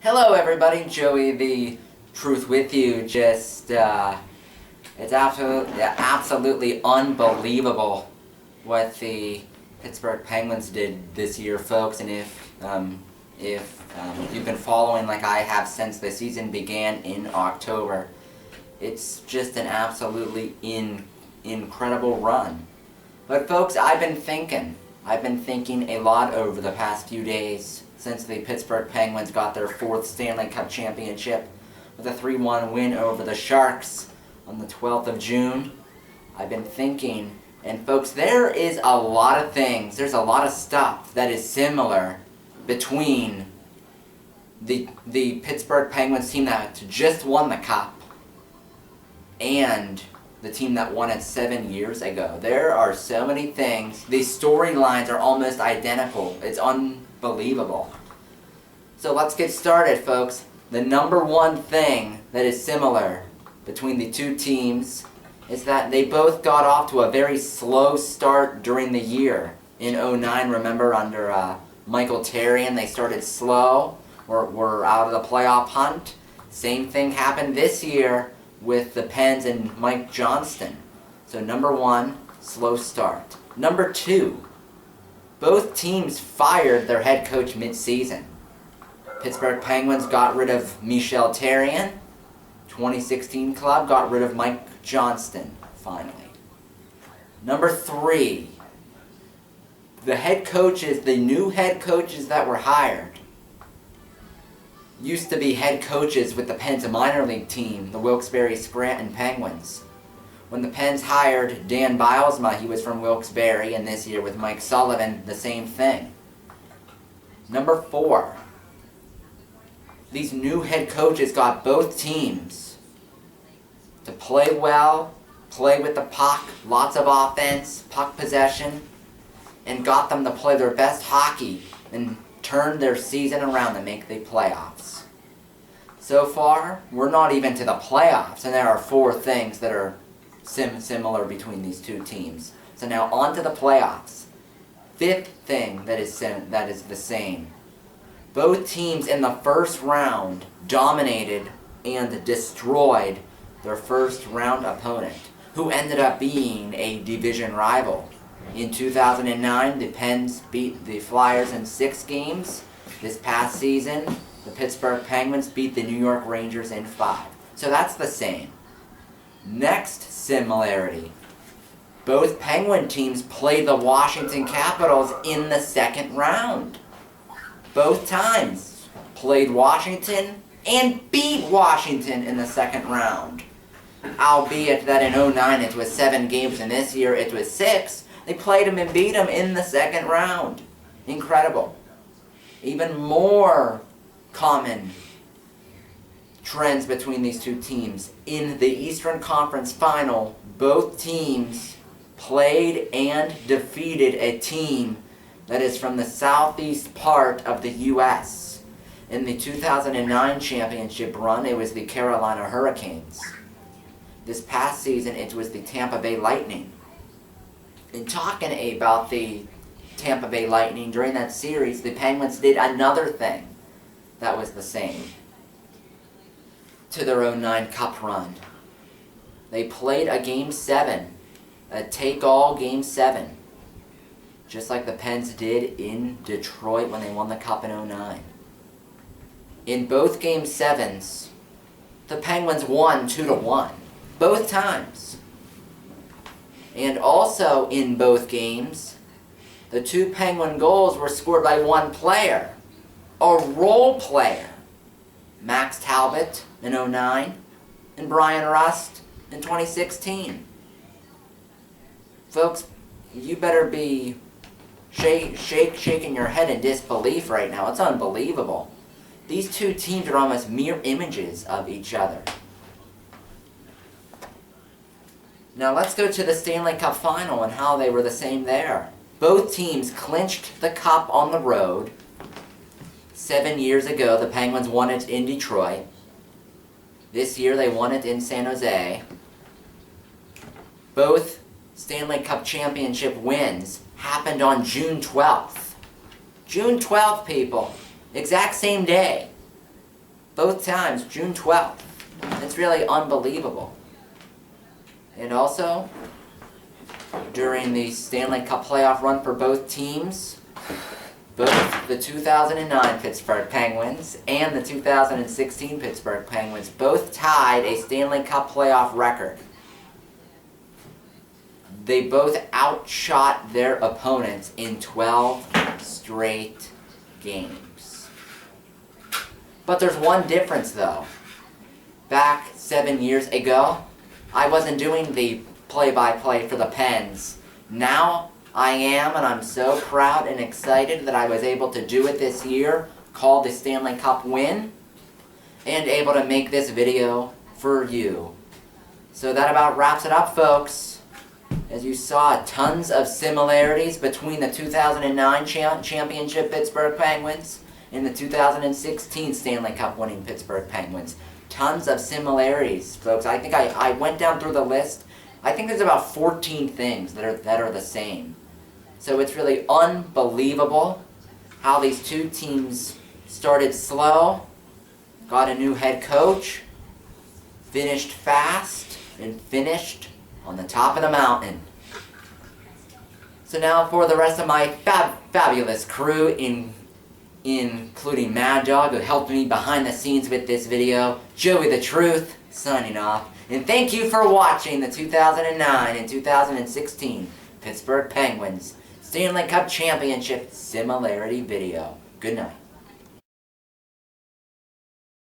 Hello everybody, Joey the Truth with you. It's absolutely unbelievable what the Pittsburgh Penguins did this year, folks. And if you've been following like I have since the season began in October, it's just an absolutely incredible run. But folks, I've been thinking a lot over the past few days since the Pittsburgh Penguins got their 4th Stanley Cup championship with a 3-1 win over the Sharks on the 12th of June. I've been thinking, and folks, there is a lot of things, there's a lot of stuff that is similar between the Pittsburgh Penguins team that just won the Cup and the team that won it 7 years ago. There are so many things. These storylines are almost identical. It's unbelievable. So let's get started, folks. The number one thing that is similar between the two teams is that they both got off to a very slow start during the year. In 2009, remember, under Michael Terrian, they started slow, were out of the playoff hunt. Same thing happened this year with the Pens and Mike Johnston. So number one, slow start. Number two, both teams fired their head coach mid-season. Pittsburgh Penguins got rid of Michel Terrien. 2016 club got rid of Mike Johnston, finally. Number three, the new head coaches that were hired used to be head coaches with the Pens minor league team, the Wilkes-Barre Scranton Penguins. When the Pens hired Dan Bilesma, he was from Wilkes-Barre, and this year with Mike Sullivan, the same thing. Number four, these new head coaches got both teams to play well, play with the puck, lots of offense, puck possession, and got them to play their best hockey and turn their season around to make the playoffs. So far, we're not even to the playoffs, and there are 4 things that are similar between these two teams. So now on to the playoffs. 5th thing that is the same. Both teams in the first round dominated and destroyed their first round opponent, who ended up being a division rival. In 2009, the Pens beat the Flyers in 6 games. This past season, the Pittsburgh Penguins beat the New York Rangers in 5. So that's the same. Next similarity. Both Penguin teams played the Washington Capitals in the 2nd round. Both times played Washington and beat Washington in the 2nd round. Albeit that in 2009 it was 7 games and this year it was 6. They played them and beat them in the 2nd round. Incredible. Even more common trends between these two teams. In the Eastern Conference Final, both teams played and defeated a team that is from the southeast part of the U.S. In the 2009 championship run, it was the Carolina Hurricanes. This past season, it was the Tampa Bay Lightning. In talking about the Tampa Bay Lightning during that series, the Penguins did another thing that was the same to their 2009 Cup run. They played a Game 7, a take-all Game 7, just like the Pens did in Detroit when they won the Cup in 2009. In both Game 7s, the Penguins won 2-1, both times. And also in both games, the 2 Penguin goals were scored by one player, a role player. Max Talbot in 2009 and Brian Rust in 2016. Folks, you better be shaking your head in disbelief right now. It's unbelievable. These two teams are almost mirror images of each other. Now let's go to the Stanley Cup Final and how they were the same there. Both teams clinched the Cup on the road. 7 years ago, the Penguins won it in Detroit. This year, they won it in San Jose. Both Stanley Cup championship wins happened on June 12th. June 12th, people. Exact same day. both times, June 12th. It's really unbelievable. And also, during the Stanley Cup playoff run for both teams, both the 2009 Pittsburgh Penguins and the 2016 Pittsburgh Penguins both tied a Stanley Cup playoff record. They both outshot their opponents in 12 straight games. But there's one difference though. Back 7 years ago, I wasn't doing the play-by-play for the Pens. Now I am, and I'm so proud and excited that I was able to do it this year, call the Stanley Cup win, and able to make this video for you. So that about wraps it up, folks. As you saw, tons of similarities between the 2009 championship Pittsburgh Penguins and the 2016 Stanley Cup winning Pittsburgh Penguins. Tons of similarities, folks. I think I went down through the list. I think there's about 14 things that are the same. So it's really unbelievable how these two teams started slow, got a new head coach, finished fast, and finished on the top of the mountain. So now for the rest of my fabulous crew, including Mad Dog, who helped me behind the scenes with this video, Joey the Truth, signing off. And thank you for watching the 2009 and 2016 Pittsburgh Penguins Stanley Cup Championship similarity video. Good night.